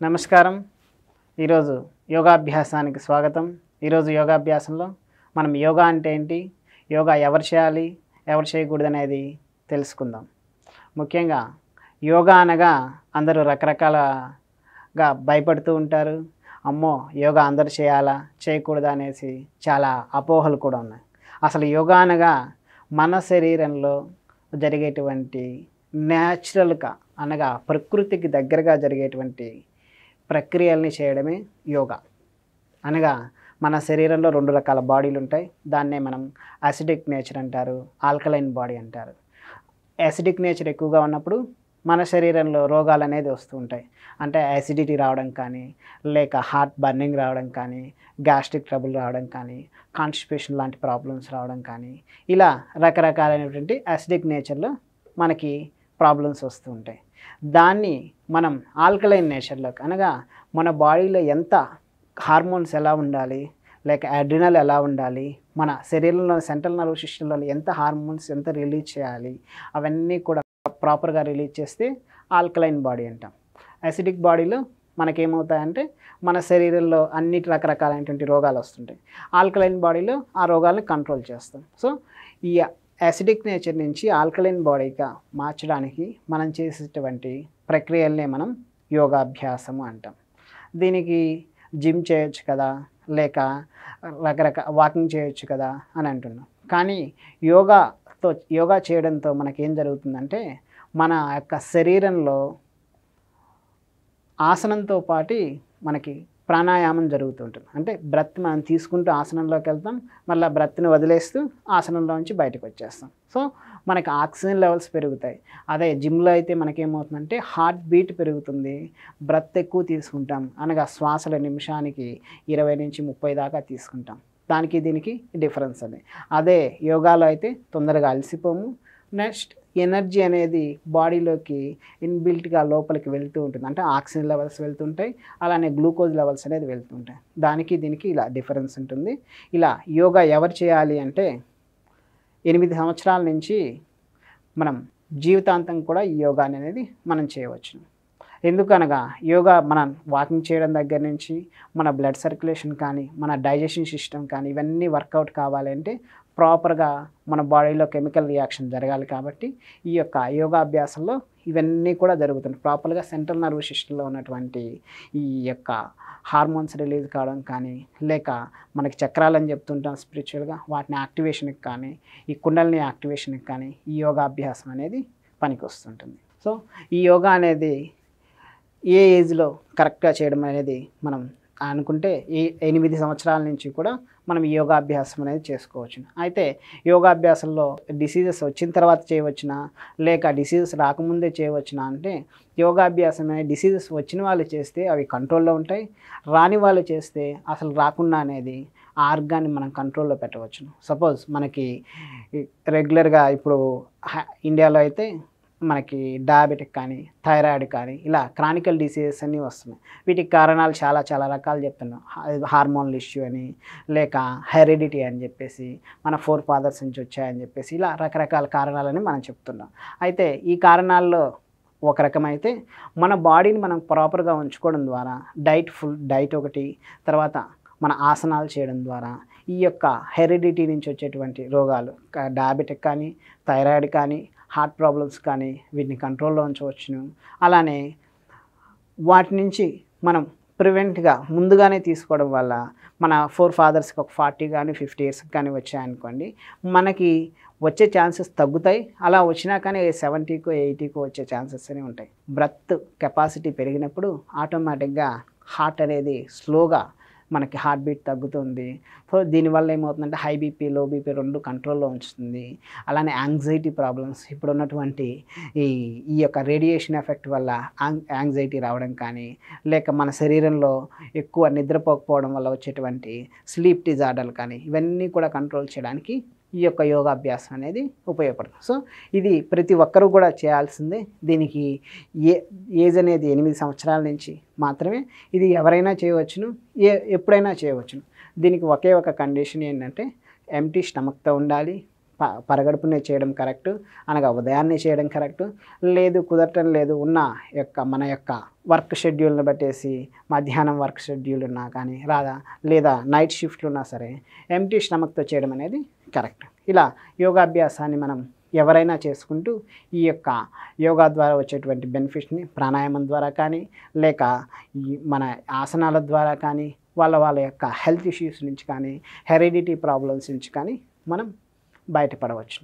నమస్కారం. ఈరోజు యోగాభ్యాసానికి స్వాగతం. ఈరోజు యోగాభ్యాసంలో మనం యోగా అంటే ఏంటి, యోగా ఎవరు చేయాలి, ఎవరు చేయకూడదనేది తెలుసుకుందాం. ముఖ్యంగా యోగా అనగా అందరూ రకరకాలగా భయపడుతూ ఉంటారు. అమ్మో, యోగా అందరూ చేయాలా, చేయకూడదా అనేసి చాలా అపోహలు కూడా ఉన్నాయి. అసలు యోగా అనగా మన శరీరంలో జరిగేటువంటి న్యాచురల్గా అనగా ప్రకృతికి దగ్గరగా జరిగేటువంటి ప్రక్రియల్ని చేయడమే యోగా. అనగా మన శరీరంలో 2 రకాల బాడీలు ఉంటాయి. దాన్నే మనం అసిడిక్ నేచర్ అంటారు, ఆల్కలైన్ బాడీ అంటారు. అసిడిక్ నేచర్ ఎక్కువగా ఉన్నప్పుడు మన శరీరంలో రోగాలు అనేది వస్తూ ఉంటాయి. అంటే యాసిడిటీ రావడం కానీ, లేక హార్ట్ బర్నింగ్ రావడం కానీ, గ్యాస్ట్రిక్ ట్రబుల్ రావడం కానీ, కాన్స్టిపేషన్ లాంటి ప్రాబ్లమ్స్ రావడం కానీ, ఇలా రకరకాలైనటువంటి అసిడిక్ నేచర్లో మనకి ప్రాబ్లమ్స్ వస్తూ ఉంటాయి. దాన్ని మనం ఆల్కలైన్ నేచర్లోకి అనగా మన బాడీలో ఎంత హార్మోన్స్ ఎలా ఉండాలి, లేక అడ్రినల్ ఎలా ఉండాలి, మన శరీరంలో సెంట్రల్ నర్వస్ సిస్టంలో ఎంత హార్మోన్స్ ఎంత రిలీజ్ చేయాలి, అవన్నీ కూడా ప్రాపర్గా రిలీజ్ చేస్తే ఆల్కలైన్ బాడీ అంటాం. అసిడిక్ బాడీలో మనకేమవుతాయంటే మన శరీరంలో అన్నిటి రకరకాలైనటువంటి రోగాలు వస్తుంటాయి. ఆల్కలైన్ బాడీలో ఆ రోగాలను కంట్రోల్ చేస్తాం. సో ఈ యాసిడిక్ నేచర్ నుంచి ఆల్కలైన్ బాడీగా మార్చడానికి మనం చేసేటువంటి ప్రక్రియలనే మనం యోగాభ్యాసము అంటాం. దీనికి జిమ్ చేయొచ్చు కదా, లేక వాకింగ్ చేయొచ్చు కదా అని అంటున్నాం. కానీ యోగా చేయడంతో మనకేం జరుగుతుందంటే మన యొక్క శరీరంలో ఆసనంతో పాటు మనకి ప్రాణాయామం జరుగుతుంటుంది. అంటే బ్రెత్ మనం తీసుకుంటూ ఆసనంలోకి వెళ్తాం, మళ్ళీ బ్రెత్ని వదిలేస్తూ ఆసనంలో నుంచి బయటకు వచ్చేస్తాం. సో మనకి ఆక్సిజన్ లెవెల్స్ పెరుగుతాయి. అదే జిమ్లో అయితే మనకేమవుతుందంటే హార్ట్ బీట్ పెరుగుతుంది, బ్రెత్ ఎక్కువ తీసుకుంటాం. అనగా శ్వాసల నిమిషానికి 20 నుంచి 30 దాకా తీసుకుంటాం. దానికి దీనికి డిఫరెన్స్ అది. అదే యోగాలో అయితే తొందరగా అలసిపోము. నెక్స్ట్ ఎనర్జీ అనేది బాడీలోకి ఇన్బిల్ట్గా లోపలికి వెళ్తూ ఉంటుంది. అంటే ఆక్సిజన్ లెవెల్స్ వెళ్తుంటాయి, అలానే గ్లూకోజ్ లెవెల్స్ అనేది వెళ్తుంటాయి. దానికి దీనికి ఇలా డిఫరెన్స్ ఉంటుంది. ఇలా యోగా ఎవరు చేయాలి అంటే 8 సంవత్సరాల నుంచి మనం జీవితాంతం కూడా ఈ యోగా అనేది మనం చేయవచ్చు. ఎందుకనగా యోగా మనం వాకింగ్ చేయడం దగ్గర నుంచి మన బ్లడ్ సర్క్యులేషన్ కానీ, మన డైజెషన్ సిస్టమ్ కానీ ఇవన్నీ వర్కౌట్ కావాలంటే ప్రాపర్గా మన బాడీలో కెమికల్ రియాక్షన్ జరగాలి. కాబట్టి ఈ యొక్క యోగాభ్యాసంలో ఇవన్నీ కూడా జరుగుతుంది. ప్రాపర్గా సెంట్రల్ నర్వస్ సిస్టంలో ఉన్నటువంటి ఈ యొక్క హార్మోన్స్ రిలీజ్ కావడం కానీ, లేక మనకి చక్రాలని చెప్తుంటాం స్పిరిచువల్గా, వాటిని యాక్టివేషన్కి కానీ, ఈ కుండలిని యాక్టివేషన్కి కానీ ఈ యోగాభ్యాసం అనేది పనికి వస్తుంటుంది. సో ఈ యోగా అనేది ఏ ఏజ్లో కరెక్ట్గా చేయడం అనేది మనం అనుకుంటే ఈ 8 సంవత్సరాల నుంచి కూడా మనం ఈ యోగాభ్యాసం అనేది చేసుకోవచ్చు. అయితే యోగాభ్యాసంలో డిసీజెస్ వచ్చిన తర్వాత చేయవచ్చునా, లేక డిసీజెస్ రాకముందే చేయవచ్చునా అంటే యోగాభ్యాసం అనేది డిసీజెస్ వచ్చిన వాళ్ళు చేస్తే అవి కంట్రోల్లో ఉంటాయి, రాని వాళ్ళు చేస్తే అసలు రాకుండా అనేది ఆ ఆర్గాన్ని మనం కంట్రోల్లో పెట్టవచ్చు. సపోజ్ మనకి రెగ్యులర్గా ఇప్పుడు ఇండియాలో అయితే మనకి డయాబెటిక్ కానీ, థైరాయిడ్ కానీ ఇలా క్రానికల్ డిసీజెస్ అన్నీ వస్తున్నాయి. వీటికి కారణాలు చాలా రకాలు చెప్తున్నాం. హార్మోనల్ ఇష్యూ అని, లేక హెరిడిటీ అని చెప్పేసి, మన ఫోర్ ఫాదర్స్ నుంచి వచ్చాయని చెప్పేసి ఇలా రకరకాల కారణాలని మనం చెప్తున్నాం. అయితే ఈ కారణాల్లో ఒక రకమైతే మన బాడీని మనం ప్రాపర్గా ఉంచుకోవడం ద్వారా ఫుల్ డైట్ ఒకటి, తర్వాత మన ఆసనాలు చేయడం ద్వారా ఈ యొక్క హెరిడిటీ నుంచి వచ్చేటువంటి రోగాలు డయాబెటిక్ కానీ, థైరాయిడ్ కానీ, హార్ట్ ప్రాబ్లమ్స్ కానీ వీటిని కంట్రోల్లో ఉంచవచ్చును. అలానే వాటి నుంచి మనం ప్రివెంట్గా ముందుగానే తీసుకోవడం వల్ల మన ఫోర్ ఫాదర్స్కి ఒక 40 కానీ 50 ఇయర్స్కి కానీ వచ్చాయనుకోండి, మనకి వచ్చే ఛాన్సెస్ తగ్గుతాయి. అలా వచ్చినా కానీ 70కో 80కో వచ్చే ఛాన్సెస్ అనేవి ఉంటాయి. బ్రెత్ కెపాసిటీ పెరిగినప్పుడు ఆటోమేటిక్గా హార్ట్ అనేది స్లోగా మనకి హార్ట్ బీట్ తగ్గుతుంది. సో దీనివల్ల ఏమవుతుందంటే హై బీపీ, లో బీపీ 2 కంట్రోల్లో ఉంచుతుంది. అలానే యాంగ్జైటీ ప్రాబ్లమ్స్ ఇప్పుడు ఉన్నటువంటి ఈ యొక్క రేడియేషన్ ఎఫెక్ట్ వల్ల యాంగ్జైటీ రావడం కానీ, లేక మన శరీరంలో ఎక్కువ నిద్రపోకపోవడం వల్ల వచ్చేటువంటి స్లీప్ డిజార్డర్లు కానీ ఇవన్నీ కూడా కంట్రోల్ చేయడానికి ఈ యొక్క యోగాభ్యాసం అనేది ఉపయోగపడుతుంది. సో ఇది ప్రతి ఒక్కరూ కూడా చేయాల్సిందే. దీనికి ఏజ్ అనేది 8 సంవత్సరాల నుంచి మాత్రమే. ఇది ఎవరైనా చేయవచ్చును, ఎప్పుడైనా చేయవచ్చును. దీనికి ఒకే ఒక కండిషన్ ఏంటంటే ఎంప్టీ స్టమక్తో ఉండాలి, పరగడుపునే చేయడం కరెక్ట్, అనగా ఉదయాన్నే చేయడం కరెక్ట్. లేదు కుదరటం లేదు, ఉన్న మన యొక్క వర్క్ షెడ్యూల్ని బట్టేసి మధ్యాహ్నం వర్క్ షెడ్యూల్ ఉన్నా కానీ లేదా నైట్ షిఫ్ట్లు ఉన్నా సరే ఎంప్టీ స్టమక్తో చేయడం అనేది కరెక్ట్. ఇలా యోగాభ్యాసాన్ని మనం ఎవరైనా చేసుకుంటూ ఈ యొక్క యోగా ద్వారా వచ్చేటువంటి బెనిఫిట్స్ని ప్రాణాయామం ద్వారా కానీ లేక మన ఆసనాల ద్వారా కానీ వాళ్ళ యొక్క హెల్త్ ఇష్యూస్ నుంచి కానీ హెరిడిటీ ప్రాబ్లమ్స్ నుంచి కానీ మనం బయటపడవచ్చు.